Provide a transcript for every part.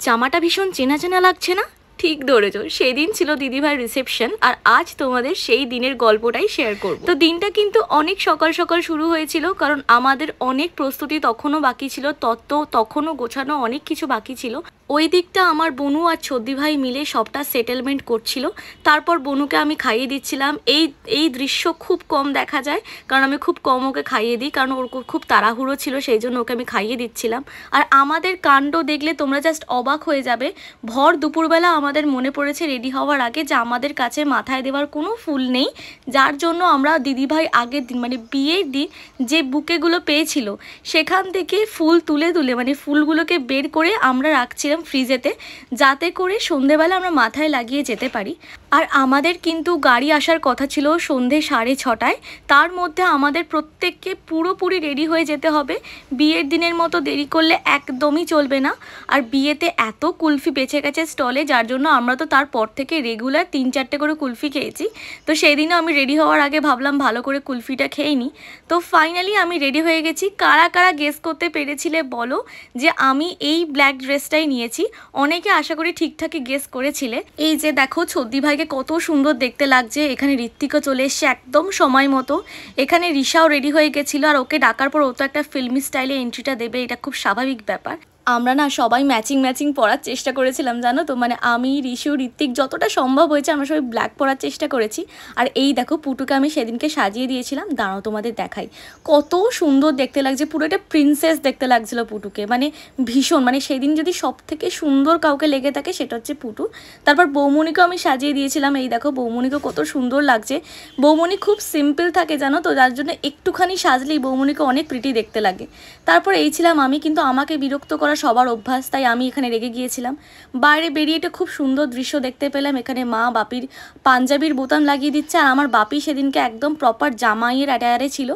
জামাটা ভীষণ চেনা চেনা লাগছে না? ঠিক ধরেছো, সেই দিন ছিল দিদিভাইয়ের রিসেপশন আর আজ তোমাদের সেই দিনের গল্পটাই শেয়ার করব। তো দিনটা কিন্তু অনেক সকাল সকাল শুরু হয়েছিল, কারণ আমাদের অনেক প্রস্তুতি তখনও বাকি ছিল, তখনও গোছানো অনেক কিছু বাকি ছিল। ওই দিকটা আমার বনু আর ছদ্দি ভাই মিলে সবটা সেটেলমেন্ট করছিল। তারপর বনুকে আমি খাইয়ে দিচ্ছিলাম। এই দৃশ্য খুব কম দেখা যায়, কারণ আমি খুব কম ওকে খাইয়ে দিই, কারণ ওর খুব তাড়াহুড়ো ছিল, সেই জন্য ওকে আমি খাইয়ে দিচ্ছিলাম। আর আমাদের কাণ্ড দেখলে তোমরা জাস্ট অবাক হয়ে যাবে। ভর দুপুরবেলা আমাদের মনে পড়েছে রেডি হওয়ার আগে যে আমাদের কাছে মাথায় দেওয়ার কোনো ফুল নেই, যার জন্য আমরা দিদিভাই আগের দিন মানে বিয়ের দিন যে বুকেগুলো পেয়েছিল সেখান থেকে ফুল তুলে মানে ফুলগুলোকে বের করে আমরা রাখছিলাম ফ্রিজেতে, যাতে করে সন্ধেবেলা আমরা মাথায় লাগিয়ে যেতে পারি। আর আমাদের কিন্তু গাড়ি আসার কথা ছিল সন্ধে 6:30টায়। তার মধ্যে আমাদের প্রত্যেককে পুরোপুরি রেডি হয়ে যেতে হবে। বিয়ের দিনের মতো দেরি করলে একদমই চলবে না। আর বিয়েতে এত কুলফি বেঁচে গেছে স্টলে, যার জন্য আমরা তো তারপর থেকে রেগুলার 3-4টে করে কুলফি খেয়েছি। তো সেই দিনও আমি রেডি হওয়ার আগে ভাবলাম ভালো করে কুলফিটা খেয়ে নিই। তো ফাইনালি আমি রেডি হয়ে গেছি। কারা কারা গেস করতে পেরেছিলে বলো যে আমি এই ব্ল্যাক ড্রেসটাই নিয়েছি? অনেকে আশা করি ঠিকঠাকই গেস করেছিলে। এই যে দেখো ছদ্দি ভাইকে কত সুন্দর দেখতে লাগছে। এখানে ঋত্বিকও চলে এসছে একদম সময় মতো। এখানে রিশাও রেডি হয়ে গেছিলো, আর ওকে ডাকার পর ও তো একটা ফিল্মি স্টাইলে এন্ট্রিটা দেবে, এটা খুব স্বাভাবিক ব্যাপার। আমরা না সবাই ম্যাচিং পরার চেষ্টা করেছিলাম, জানো তো, মানে আমি, ঋষু, ঋত্বিক যতটা সম্ভব হয়েছে আমরা সবাই ব্ল্যাক পরার চেষ্টা করেছি। আর এই দেখো পুটুকে আমি সেদিনকে সাজিয়ে দিয়েছিলাম, দাঁড়াও তোমাদের দেখাই কত সুন্দর দেখতে লাগছে। পুরো একটা প্রিন্সেস দেখতে লাগছিল পুটুকে, মানে ভীষণ, মানে সেদিন যদি সব থেকে সুন্দর কাউকে লেগে থাকে সেটা হচ্ছে পুটু। তারপর বৌমনিকেও আমি সাজিয়ে দিয়েছিলাম, এই দেখো বৌমনিকেও কত সুন্দর লাগছে। বৌমনি খুব সিম্পল থাকে জানো তো, যার জন্য একটুখানি সাজলেই বৌমনিকে অনেক প্রিটি দেখতে লাগে। তারপর এই ছিলাম আমি, কিন্তু আমাকে বিরক্ত করা সবার অভ্যাস, তাই আমি এখানে রেগে গিয়েছিলাম। বাইরে বেরিয়ে একটা খুব সুন্দর দৃশ্য দেখতে পেলাম। এখানে মা বাপির পাঞ্জাবির বোতাম লাগিয়ে দিচ্ছে, আর আমার বাপি সেদিনকে একদম প্রপার জামাইয়ের অ্যাটায়ারে ছিল।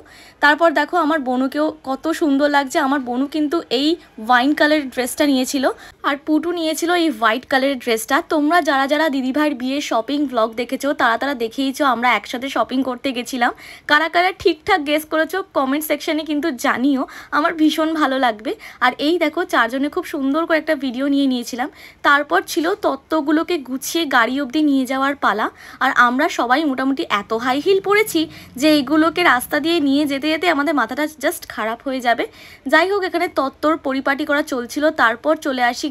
তারপর দেখো আমার বনুকেও কত সুন্দর লাগছে। আমার বনু কিন্তু এই ওয়াইন কালারের ড্রেসটা নিয়েছিল, আর পুটু নিয়েছিল এই হোয়াইট কালারের ড্রেসটা। তোমরা যারা যারা দিদিভাইয়ের বিয়ের শপিং ব্লগ দেখেছো তারা দেখেইছো আমরা একসাথে শপিং করতে গেছিলাম। কারা কারা ঠিকঠাক গেস করেছো কমেন্ট সেকশনে কিন্তু জানিও, আমার ভীষণ ভালো লাগবে। আর এই দেখো চারজনে খুব সুন্দর করে একটা ভিডিও নিয়েছিলাম। তারপর ছিল তত্ত্বগুলোকে গুছিয়ে গাড়ি অবধি নিয়ে যাওয়ার পালা। আর আমরা সবাই মোটামুটি এত হাই হিল পরেছি যে এইগুলোকে রাস্তা দিয়ে নিয়ে যেতে যেতে আমাদের মাথাটা জাস্ট খারাপ হয়ে যাবে। যাই হোক, এখানে তত্ত্বর পরিপাটি করা চলছিল। তারপর চলে আসি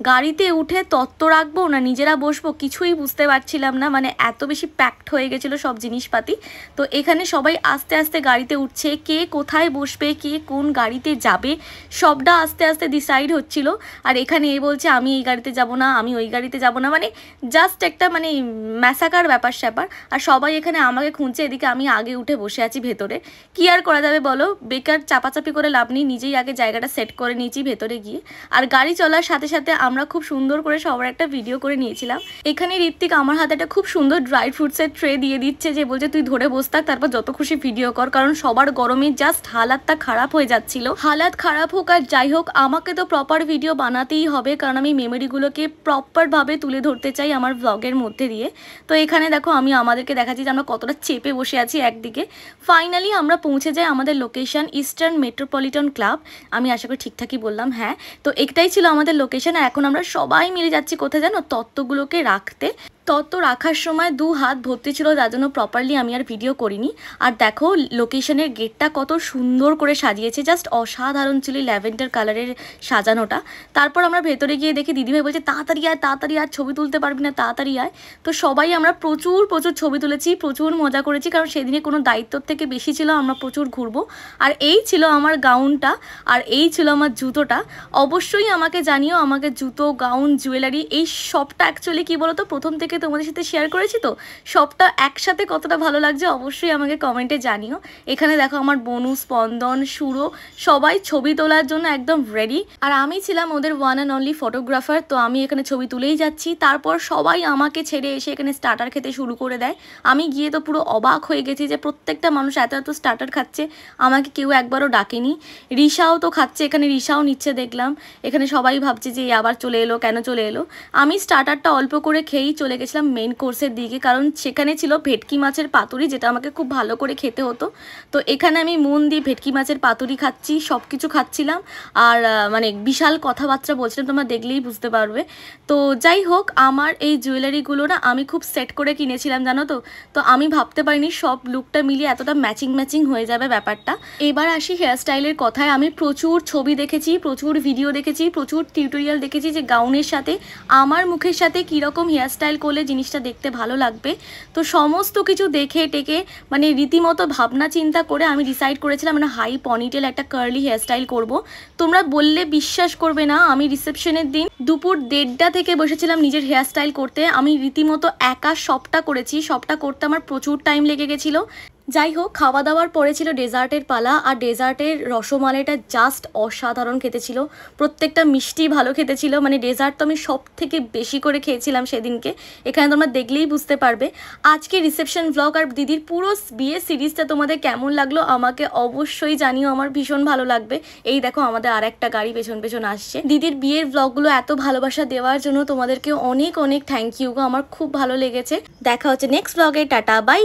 গাড়িতে উঠে তত্ত্ব রাখবো না নিজেরা বসবো কিছুই বুঝতে পারছিলাম না, মানে এত বেশি প্যাকড হয়ে গেছিলো সব জিনিসপাতি। তো এখানে সবাই আস্তে আস্তে গাড়িতে উঠছে, কে কোথায় বসবে, কে কোন গাড়িতে যাবে সবটা আস্তে আস্তে ডিসাইড হচ্ছিল। আর এখানে এ বলছে আমি এই গাড়িতে যাব না, আমি ওই গাড়িতে যাব না, মানে জাস্ট একটা মানে ম্যাসাকার ব্যাপার স্যাপার। আর সবাই এখানে আমাকে খুঁজছে, এদিকে আমি আগে উঠে বসে আছি ভেতরে। কি আর করা যাবে বলো, বেকার চাপাচাপি করে লাভ নেই, নিজেই আগে জায়গাটা সেট করে নিয়েছি ভেতরে গিয়ে। আর গাড়ি চলার সাথে সাথে আমরা খুব সুন্দর করে সবার একটা ভিডিও করে নিয়েছিলাম। এখানে ঋত্বিক আমার হাতে একটা খুব সুন্দর ড্রাই ফ্রুটসের ট্রে দিয়ে দিচ্ছে, যে বলছে তুই ধরে বস থাক, তারপর যত খুশি ভিডিও কর, কারণ সবার গরমে জাস্ট হালাতটা খারাপ হয়ে যাচ্ছিল। হালাত খারাপ হোক আর যাই হোক, আমাকে তো প্রপার ভিডিও বানাতেই হবে, কারণ আমি মেমোরিগুলোকে প্রপারভাবে তুলে ধরতে চাই আমার ব্লগের মধ্যে দিয়ে। তো এখানে দেখো আমি আমাদেরকে দেখাচ্ছি যে আমরা কতটা চেপে বসে আছি একদিকে। ফাইনালি আমরা পৌঁছে যাই আমাদের লোকেশন, ইস্টার্ন মেট্রোপলিটন ক্লাব। আমি আশা করি ঠিকঠাকই বললাম, হ্যাঁ। তো একটাই ছিল আমাদের লোকেশন। আর এখন আমরা সবাই মিলে যাচ্ছি কোথায় জানো, তত্ত্বগুলোকে রাখতে। তত্ত্ব রাখার সময় 2 হাত ভর্তি ছিল, যার জন্য প্রপারলি আমি আর ভিডিও করিনি। আর দেখো লোকেশনের গেটটা কত সুন্দর করে সাজিয়েছে, জাস্ট অসাধারণ ছিল ল্যাভেন্ডার কালারের সাজানোটা। তারপর আমরা ভেতরে গিয়ে দেখি দিদিভাই বলছে তাড়াতাড়ি আর ছবি তুলতে পারবি না, তাড়াতাড়ি আয়। তো সবাই আমরা প্রচুর ছবি তুলেছি, প্রচুর মজা করেছি, কারণ সেদিনে কোনো দায়িত্বর থেকে বেশি ছিল, আমরা প্রচুর ঘুরবো। আর এই ছিল আমার গাউনটা, আর এই ছিল আমার জুতোটা। অবশ্যই আমাকে জানিও আমাকে জুতো, গাউন, জুয়েলারি এই সবটা অ্যাকচুয়ালি কী বলো তো, প্রথম থেকে তোমাদের সাথে শেয়ার করেছি, তো সবটা একসাথে কতটা ভালো লাগছে অবশ্যই আমাকে কমেন্টে জানিও। এখানে দেখো আমার বনু, স্পন্দন, সুরো সবাই ছবি তোলার জন্য একদম রেডি। আর আমি ছিলাম ওদের ওয়ান অ্যান্ড অনলি ফটোগ্রাফার, তো আমি এখানে ছবি তুলেই যাচ্ছি। তারপর সবাই আমাকে ছেড়ে এসে এখানে স্টার্টার খেতে শুরু করে দেয়। আমি গিয়ে তো পুরো অবাক হয়ে গেছি যে প্রত্যেকটা মানুষ এত স্টার্টার খাচ্ছে, আমাকে কেউ একবারও ডাকেনি। রিশাও তো খাচ্ছে, এখানে রিশাও নিচ্ছে দেখলাম। এখানে সবাই ভাবছে যে আবার চলে এলো, কেন চলে এলো। আমি স্টার্টারটা অল্প করে খেয়েই চলে গেছিলাম মেন কোর্সের দিকে, কারণ সেখানে ছিল ভেটকি মাছের পাতুরি, যেটা আমাকে খুব ভালো করে খেতে হতো। তো এখানে আমি মন দিয়ে ভেটকি মাছের পাতুরি খাচ্ছি, সব কিছু খাচ্ছিলাম, আর মানে বিশাল কথাবার্তা বলছিলাম, তোমরা দেখলেই বুঝতে পারবে। তো যাই হোক, আমার এই জুয়েলারিগুলো না আমি খুব সেট করে কিনেছিলাম, জানো তো। তো আমি ভাবতে পারিনি সব লুকটা মিলিয়ে এতটা ম্যাচিং হয়ে যাবে ব্যাপারটা। এবার আসি হেয়ারস্টাইলের কথায়। আমি প্রচুর ছবি দেখেছি, প্রচুর ভিডিও দেখেছি, প্রচুর টিউটোরিয়াল দেখেছি যে গাউনের সাথে আমার মুখের সাথে কীরকম হেয়ারস্টাইল করলে জিনিসটা দেখতে ভালো লাগবে। তো সমস্ত কিছু দেখে টেকে মানে রীতিমতো ভাবনা চিন্তা করে আমি ডিসাইড করেছিলাম মানে হাই পনিটেল একটা কার্লি হেয়ারস্টাইল করব। তোমরা বললে বিশ্বাস করবে না, আমি রিসেপশনের দিন দুপুর 1:30 থেকে বসেছিলাম নিজের হেয়ারস্টাইল করতে। আমি রীতিমতো একা সবটা করেছি, সবটা করতে আমার প্রচুর টাইম লেগে গেছিলো। যাই হোক, খাওয়া দাওয়ার পরে ছিল ডেজার্টের পালা, আর ডেজার্টের রসমালাইটা জাস্ট অসাধারণ খেতে ছিল। প্রত্যেকটা মিষ্টি ভালো খেতে ছিল, মানে ডেজার্ট তো আমি সব থেকে বেশি করে খেয়েছিলাম সেদিনকে, এখানে তোমরা দেখলেই বুঝতে পারবে। আজকে রিসেপশন ব্লগ আর দিদির পুরো বিয়ের সিরিজটা তোমাদের কেমন লাগলো আমাকে অবশ্যই জানিও, আমার ভীষণ ভালো লাগবে। এই দেখো আমাদের আর একটা গাড়ি পেছন পেছন আসছে। দিদির বিয়ের ব্লগগুলো এত ভালোবাসা দেওয়ার জন্য তোমাদেরকে অনেক অনেক থ্যাংক ইউ গো, আমার খুব ভালো লেগেছে। দেখা হচ্ছে নেক্সট ব্লগে, টাটা বাই।